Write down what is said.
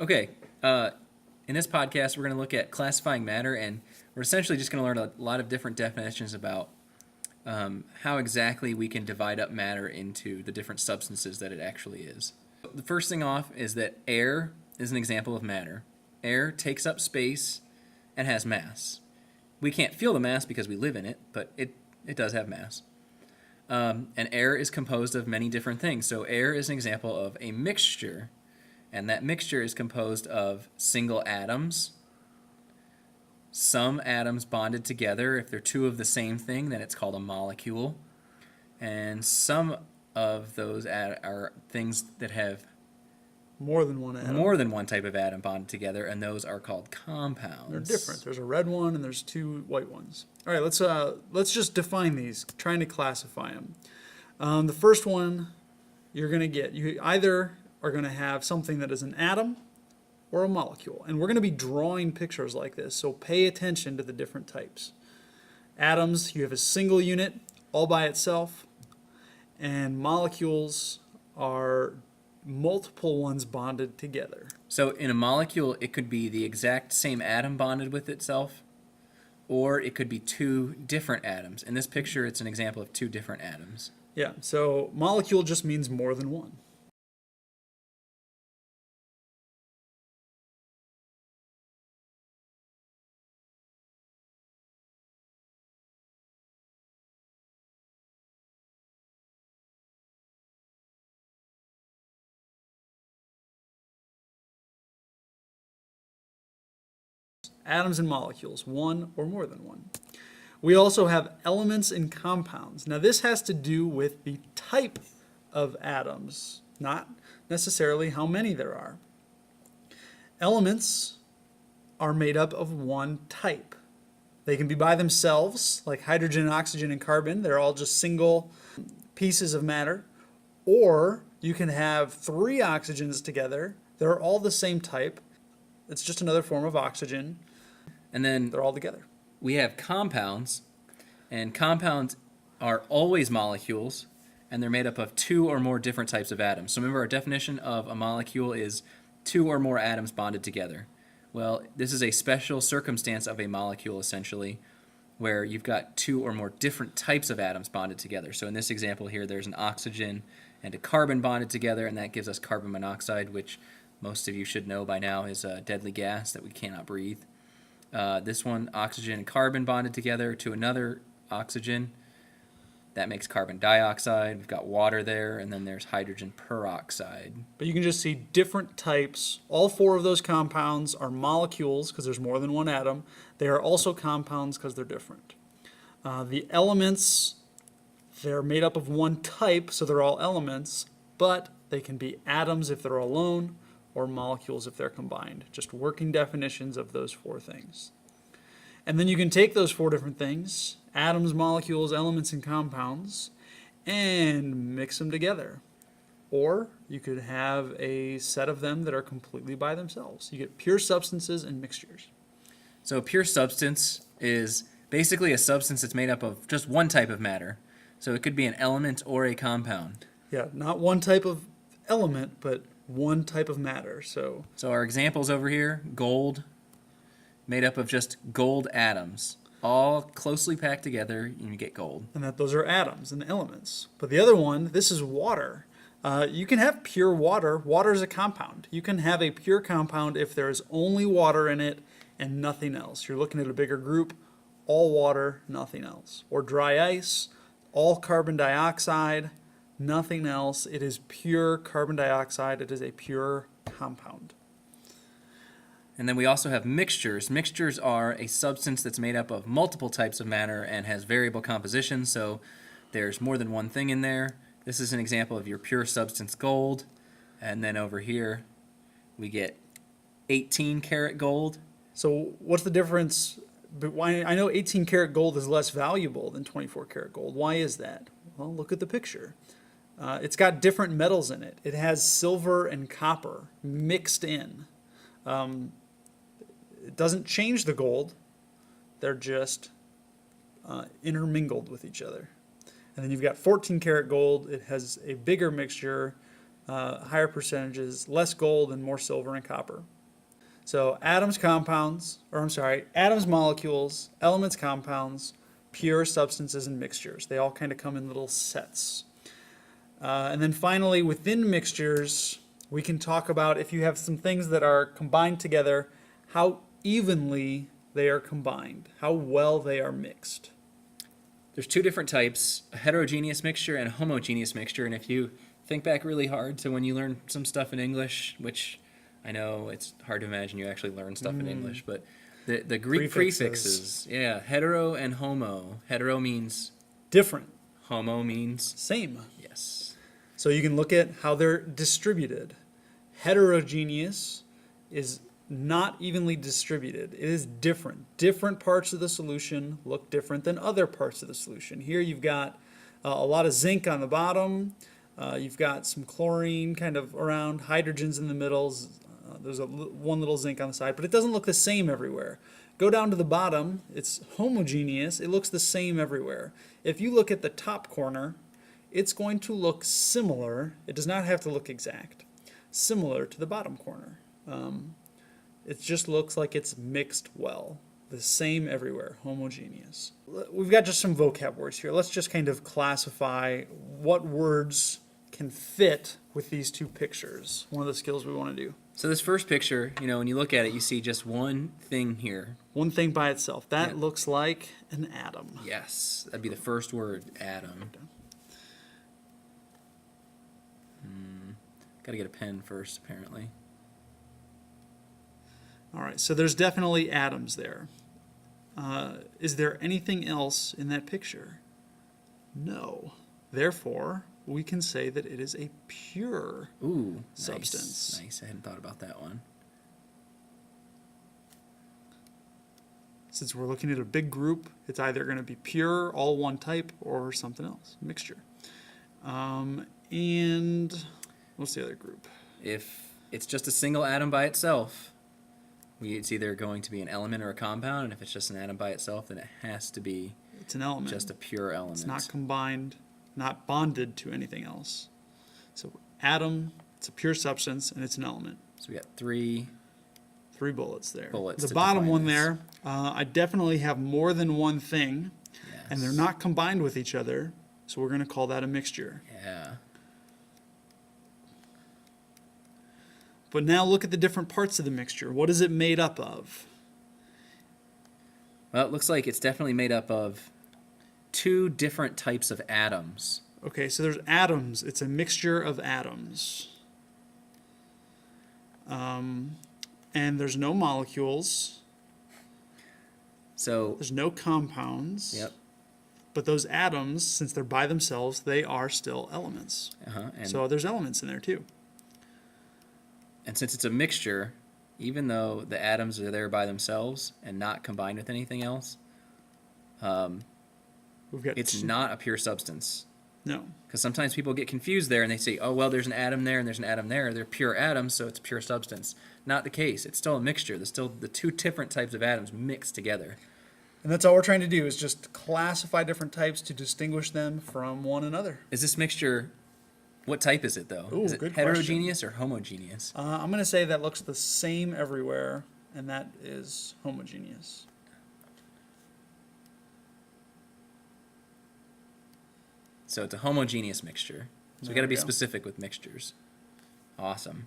Okay, in this podcast, we're going to look at classifying matter, and we're essentially just going to learn a lot of different definitions about how exactly we can divide up matter into the different substances that it actually is. The first thing off is that air is an example of matter. Air takes up space and has mass. We can't feel the mass because we live in it, but it does have mass. And air is composed of many different things. So air is an example of a mixture, and that mixture is composed of single atoms, some atoms bonded together. If they're two of the same thing, then it's called a molecule. And some of those are things that have More than one atom. more than one type of atom bonded together, and those are called compounds. They're different. There's a red one and there's two white ones. All right, let's just define these, trying to classify them. The first one you're going to get, you either are going to have something that is an atom or a molecule. And we're going to be drawing pictures like this, so pay attention to the different types. Atoms, you have a single unit all by itself, and molecules are multiple ones bonded together. So in a molecule, it could be the exact same atom bonded with itself, or it could be two different atoms. In this picture, it's an example of two different atoms. Yeah, so molecule just means more than one. Atoms and molecules, one or more than one. We also have elements and compounds. Now this has to do with the type of atoms, not necessarily how many there are. Elements are made up of one type. They can be by themselves, like hydrogen, oxygen, and carbon. They're all just single pieces of matter. Or you can have three oxygens together. They're all the same type. It's just another form of oxygen. And then They're all together. we have compounds, and compounds are always molecules, and they're made up of two or more different types of atoms. So remember, our definition of a molecule is two or more atoms bonded together. Well, this is a special circumstance of a molecule, essentially, where you've got two or more different types of atoms bonded together. So in this example here, there's an oxygen and a carbon bonded together, and that gives us carbon monoxide, which most of you should know by now is a deadly gas that we cannot breathe. This one, oxygen and carbon bonded together to another oxygen. That makes carbon dioxide. We've got water there, and then there's hydrogen peroxide. But you can just see different types. All four of those compounds are molecules because there's more than one atom. They are also compounds because they're different. The elements, they're made up of one type, so they're all elements, but they can be atoms if they're alone or molecules if they're combined. Just working definitions of those four things. And then you can take those four different things, atoms, molecules, elements, and compounds, and mix them together. Or you could have a set of them that are completely by themselves. You get pure substances and mixtures. So pure substance is basically a substance that's made up of just one type of matter. So it could be an element or a compound. Yeah, not one type of element, but one type of matter. So our examples over here, gold, made up of just gold atoms, all closely packed together, and you get gold. and those are atoms and elements. But the other one, this is water. You can have pure water. Water is a compound. You can have a pure compound if there is only water in it and nothing else. You're looking at a bigger group, all water, nothing else. Or dry ice, all carbon dioxide, nothing else. It is pure carbon dioxide. It is a pure compound. And then we also have mixtures. Mixtures are a substance that's made up of multiple types of matter and has variable composition, so there's more than one thing in there. This is an example of your pure substance gold. And then over here, we get 18 karat gold. So what's the difference? But why? I know 18 karat gold is less valuable than 24 karat gold. Why is that? Well, look at the picture. It's got different metals in it. It has silver and copper mixed in. It doesn't change the gold. They're just intermingled with each other. And then you've got 14 karat gold. It has a bigger mixture. higher percentages, less gold and more silver and copper. So atoms, molecules, elements, compounds, pure substances, and mixtures. They all kind of come in little sets. And then finally, within mixtures, we can talk about if you have some things that are combined together, how evenly they are combined, how well they are mixed. There's two different types, a heterogeneous mixture and a homogeneous mixture. And if you think back really hard to when you learn some stuff in English, which I know it's hard to imagine you actually learn stuff in English, but the Greek prefixes, hetero and homo. Hetero means different. Homo means same. Yes. So you can look at how they're distributed. Heterogeneous is not evenly distributed. It is different. Different parts of the solution look different than other parts of the solution. Here you've got a lot of zinc on the bottom. You've got some chlorine kind of around, hydrogens in the middle. There's one little zinc on the side, but it doesn't look the same everywhere. Go down to the bottom, it's homogeneous. It looks the same everywhere. If you look at the top corner, it's going to look similar. It does not have to look exact. Similar to the bottom corner. It just looks like it's mixed well. The same everywhere, homogeneous. We've got just some vocab words here. Let's just kind of classify what words can fit with these two pictures. One of the skills we want to do. So this first picture, when you look at it, you see just one thing here. One thing by itself. That looks like an atom. Yes, that'd be the first word, atom. Got to get a pen first, apparently. All right, so there's definitely atoms there. Is there anything else in that picture? No. Therefore, we can say that it is a pure substance. Nice. I hadn't thought about that one. Since we're looking at a big group, it's either going to be pure, all one type, or something else, mixture. And what's the other group? If it's just a single atom by itself, it's either going to be an element or a compound, and if it's just an atom by itself, then it has to be an element. Just a pure element. It's not combined, not bonded to anything else. So atom, it's a pure substance, and it's an element. So we got three bullets there. The bottom one there, I definitely have more than one thing, and they're not combined with each other, so we're going to call that a mixture. Yeah. But now look at the different parts of the mixture. What is it made up of? Well, it looks like it's definitely made up of two different types of atoms. Okay, so there's atoms. It's a mixture of atoms. And there's no molecules. So there's no compounds. Yep. But those atoms, since they're by themselves, they are still elements. So there's elements in there too. And since it's a mixture, even though the atoms are there by themselves and not combined with anything else, it's not a pure substance. No. Because sometimes people get confused there and they say, oh, well, there's an atom there and there's an atom there. They're pure atoms, so it's a pure substance. Not the case. It's still a mixture. There's still the two different types of atoms mixed together. And that's all we're trying to do is just classify different types to distinguish them from one another. Is this mixture, what type is it, though? Is it heterogeneous or homogeneous? I'm going to say that looks the same everywhere, and that is homogeneous. So it's a homogeneous mixture. So we got to be specific with mixtures. Awesome.